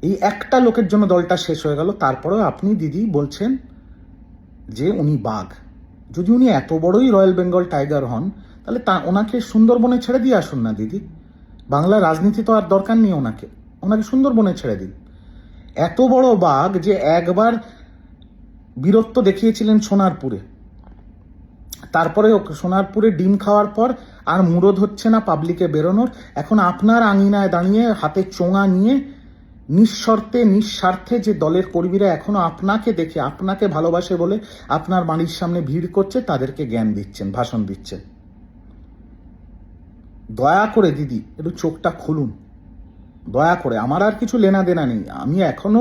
এই একটা লোকের জন্য দলটা শেষ হয়ে গেল। তারপরেও আপনি দিদি বলছেন যে উনি বাঘ। যদি উনি এত বড়ই রয়্যাল বেঙ্গল টাইগার হন, তাহলে ওনাকে সুন্দরবনে ছেড়ে দিয়ে আসুন না দিদি। বাংলা রাজনীতি তো আর দরকার নেই ওনাকে সুন্দরবনে ছেড়ে দিন। এত বড় বাঘ যে একবার বীরত্ব দেখিয়েছিলেন সোনারপুরে, তারপরে সোনারপুরে ডিম খাওয়ার পর আর মুরদ হচ্ছে না পাবলিকে বেরোনোর। এখন আপনার আঙিনায় দাঁড়িয়ে হাতে চোঙা নিয়ে নিঃশর্তে নিঃস্বার্থে যে দলের কর্মীরা এখনো আপনাকে দেখে আপনাকে ভালোবাসে বলে আপনার বাড়ির সামনে ভিড় করছে, তাদেরকে জ্ঞান দিচ্ছেন, ভাষণ দিচ্ছেন। দয়া করে দিদি একটু চোখটা খুলুন, দয়া করে। আমার আর কিছু লেনা দেনা নেই, আমি এখনো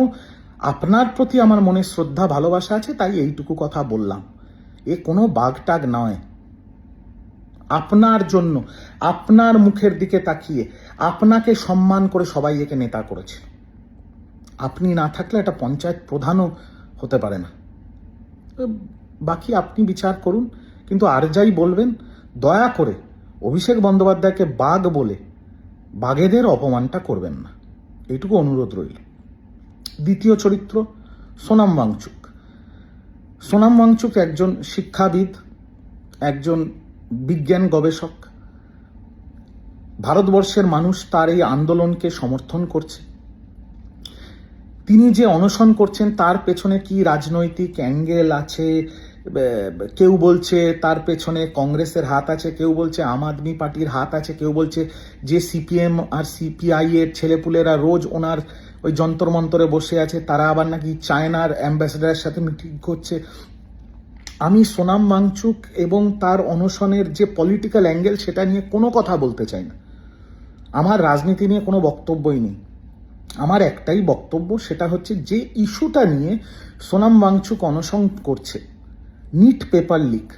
আপনার প্রতি আমার মনে শ্রদ্ধা ভালোবাসা আছে, তাই এইটুকু কথা বললাম। এ কোনো বাগটাগ নয়। আপনার জন্য, আপনার মুখের দিকে তাকিয়ে আপনাকে সম্মান করে সবাই একে নেতা করেছে। আপনি না থাকলে একটা পঞ্চায়েত প্রধানও হতে পারে না। বাকি আপনি বিচার করুন, কিন্তু আর যাই বলবেন দয়া করে অভিষেক বন্দ্যোপাধ্যায়কে বাঘ বলে বাঘেদের অপমানটা করবেন না, এইটুকু অনুরোধ রইল। দ্বিতীয় চরিত্র সোনাম ওয়াংচুক। সোনাম ওয়াংচুক একজন শিক্ষাবিদ, একজন বিজ্ঞান গবেষক। ভারতবর্ষের মানুষ তার এই আন্দোলনকে সমর্থন করছে। তিনি যে অনশন করছেন তার পেছনে কি রাজনৈতিক অ্যাঙ্গেল আছে, কেউ বলছে তার পেছনে কংগ্রেসের হাত আছে, কেউ বলছে আম আদমি পার্টির হাত আছে, কেউ বলছে যে সিপিএম আর সিপিআই এর ছেলেপুলেরা রোজ ওনার ওই যন্তর মন্তরে বসে আছে, তারা আবার নাকি চায়নার অ্যাম্বাসেডারের সাথে মিটিং করছে। আমি সোনাম ওয়াংচুক এবং তার অনশনের যে পলিটিক্যাল অ্যাঙ্গেল সেটা নিয়ে কোনো কথা বলতে চাই না। আমার রাজনীতি নিয়ে কোনো বক্তব্যই নেই। আমার একটাই বক্তব্য, সেটা হচ্ছে যে ইস্যুটা নিয়ে সোনাম ওয়াংচুক অনশন করছে, নিট পেপার লিক,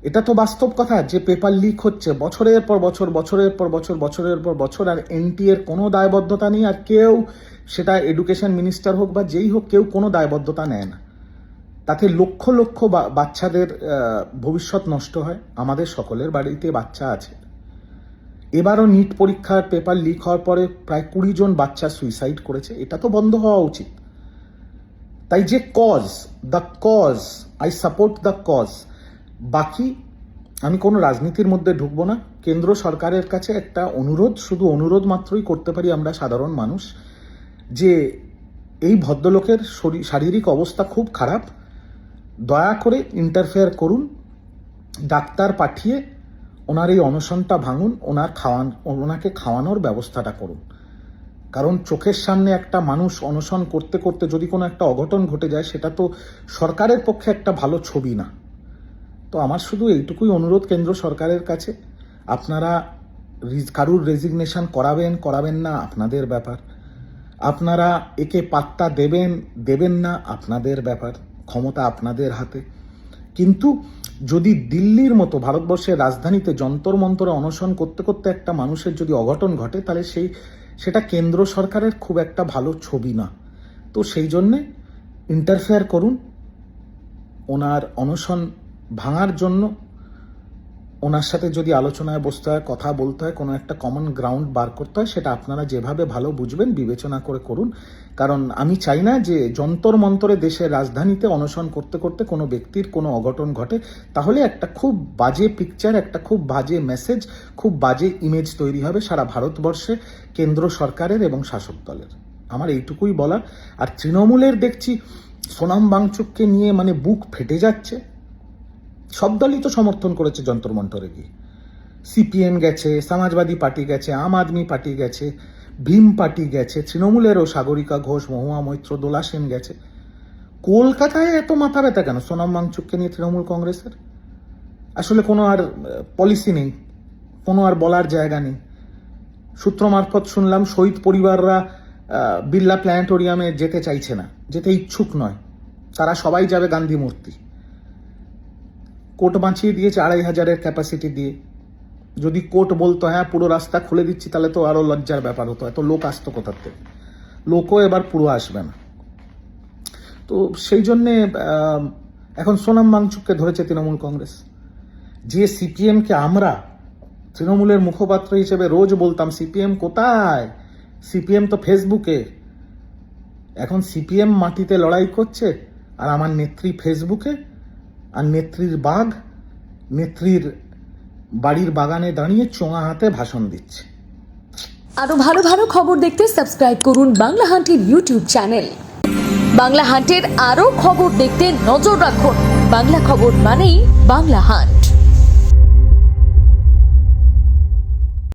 এটা তো বাস্তব কথা যে পেপার লিক হচ্ছে বছরের পর বছর, বছরের পর বছর, বছরের পর বছর, আর এনটি এর কোনো দায়বদ্ধতা নেই। আর কেউ, সেটা এডুকেশন মিনিস্টার হোক বা যেই হোক, কেউ কোনো দায়বদ্ধতা নেয় না। তাতে লক্ষ লক্ষ বাচ্চাদের ভবিষ্যৎ নষ্ট হয়। আমাদের সকলের বাড়িতে বাচ্চা আছে। এবারও নিট পরীক্ষার পেপার লিক হওয়ার পরে প্রায় 20 জন বাচ্চা সুইসাইড করেছে। এটা তো বন্ধ হওয়া উচিত। তাই যে the cause, I support the cause. বাকি আমি কোনো রাজনীতির মধ্যে ঢুকবো না। কেন্দ্র সরকারের কাছে একটা অনুরোধ, শুধু অনুরোধ মাত্রই করতে পারি আমরা সাধারণ মানুষ, যে এই ভদ্রলোকের শারীরিক অবস্থা খুব খারাপ, দয়া করে ইন্টারফেয়ার করুন, ডাক্তার পাঠিয়ে ওনার এই অনশনটা ভাঙুন, ওনাকে খাওয়ানোর ব্যবস্থাটা করুন। কারণ চোখের সামনে একটা মানুষ অনশন করতে করতে যদি কোনো একটা অঘটন ঘটে যায়, সেটা তো সরকারের পক্ষে একটা ভালো ছবি না। তো আমার শুধু এইটুকুই অনুরোধ কেন্দ্র সরকারের কাছে, আপনারা কারুর রেজিগনেশন করাবেন না আপনাদের ব্যাপার, আপনারা একে পাত্তা দেবেন না আপনাদের ব্যাপার, ক্ষমতা আপনাদের হাতে। কিন্তু যদি দিল্লির মতো ভারতবর্ষের রাজধানীতে যন্তর মন্তরে অনশন করতে করতে একটা মানুষের যদি অঘটন ঘটে, তাহলে সেটা কেন্দ্র সরকারের খুব একটা ভালো ছবি না। তো সেই জন্যে ইন্টারফেয়ার করুন, ওনার অনশন ভাঙার জন্য ওনার সাথে যদি আলোচনায় বসতে হয়, কথা বলতে হয়, কোনো একটা কমন গ্রাউন্ড বার করতে হয়, সেটা আপনারা যেভাবে ভালো বুঝবেন বিবেচনা করে করুন। কারণ আমি চাই না যে যন্তর মন্তরে দেশের রাজধানীতে অনশন করতে করতে কোনো ব্যক্তির কোনো অঘটন ঘটে। তাহলে একটা খুব বাজে পিকচার, একটা খুব বাজে মেসেজ, খুব বাজে ইমেজ তৈরি হবে সারা ভারতবর্ষে কেন্দ্র সরকারের এবং শাসক দলের। আমার এইটুকুই বলার। আর তৃণমূলের দেখছি সোনাম ওয়াংচুককে নিয়ে মানে বুক ফেটে যাচ্ছে। সব দলই তো সমর্থন করেছে যন্তর মন্তরে গিয়ে। সিপিএম গেছে, সমাজবাদী পার্টি গেছে, আম আদমি পার্টি গেছে, ভীম পার্টি গেছে, তৃণমূলেরও সাগরিকা ঘোষ, মহুয়া মৈত্র, দোলা সেন গেছে। কলকাতায় এত মাথা ব্যথা কেন সোনাম ওয়াংচুককে নিয়ে তৃণমূল কংগ্রেসের? আসলে কোনো আর পলিসি নেই, কোনো আর বলার জায়গা নেই। সূত্র মারফত শুনলাম শহীদ পরিবাররা বিড়লা প্ল্যানেটোরিয়ামে যেতে চাইছে না, যেতে ইচ্ছুক নয়, তারা সবাই যাবে গান্ধী মূর্তি। কোর্ট বাঁচিয়ে দিয়েছে 2500-এর ক্যাপাসিটি দিয়ে। যদি কোর্ট বলতো হ্যাঁ পুরো রাস্তা খুলে দিচ্ছি, তাহলে তো আরো লজ্জার ব্যাপার হতো। এত লোক আসতো কোথার থেকে? লোকও এবার পুরো আসবে না। তো সেই জন্যে এখন সোনাম ওয়াংচুককে ধরেছে তৃণমূল কংগ্রেস। যে সিপিএমকে আমরা তৃণমূলের মুখপাত্র হিসেবে রোজ বলতাম সিপিএম কোথায়, সিপিএম তো ফেসবুকে, এখন সিপিএম মাটিতে লড়াই করছে, আর আমার নেত্রী ফেসবুকে, আর নেত্রীর বাঘ নেত্রীর বাড়ির বাগানে দাঁড়িয়ে চোঙা হাতে ভাষণ দিচ্ছে। আরো ভালো ভালো খবর দেখতে সাবস্ক্রাইব করুন বাংলা হান্টের ইউটিউব চ্যানেল। বাংলা হান্টের আরো খবর দেখতে নজর রাখুন। বাংলা খবর মানেই বাংলা হান্ট।